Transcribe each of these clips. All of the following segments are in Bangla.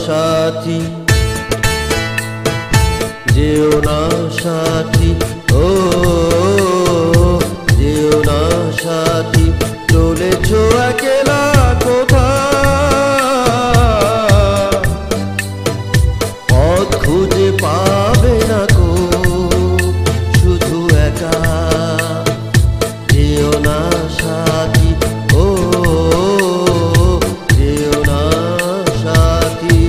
সাথী, যেও না সাথী, ও যেও না সাথী, চলেছ একলা কোথায়, পথ খুঁজে পাবে না কো, শুধু একা। যেও না সাথী, ও যেও না সাথী।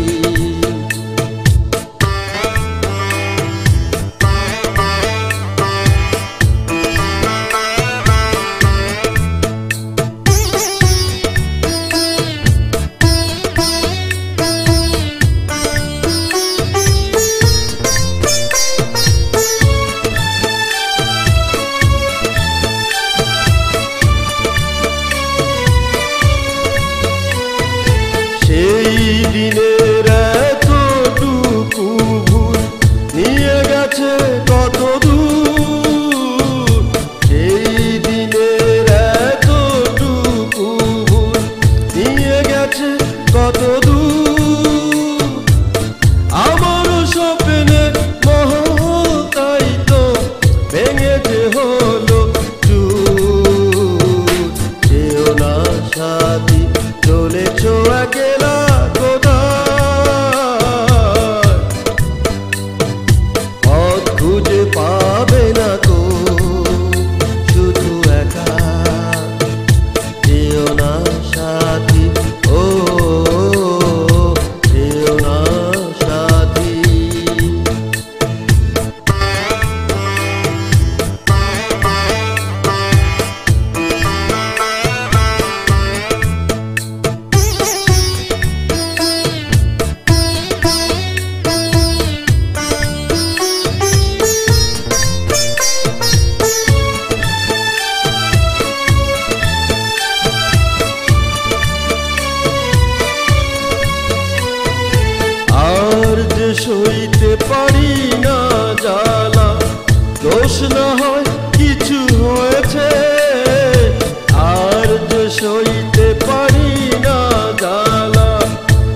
সেই দিনের এতটুকু ভুল নিয়ে গেছে কত দূর, সেই দিনের এতটুকু ভুল নিয়ে গেছে কত দূর। আমার স্বপ্নের মহল তাই তো ভেঙেছে হলো চুর। যেও না সাথী, চলেছ একলা কোথায়, পথ খুঁজে পাবে না কো, শুধু একা। যেও না সাথী, ও যেও না সাথী। আর যে সইতে পারি না জ্বালা, দোষ না হয় কিছু হয়েছে। আর যে সইতে পারি না জ্বালা,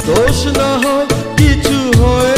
দোষ না হয় কিছু হয়েছে।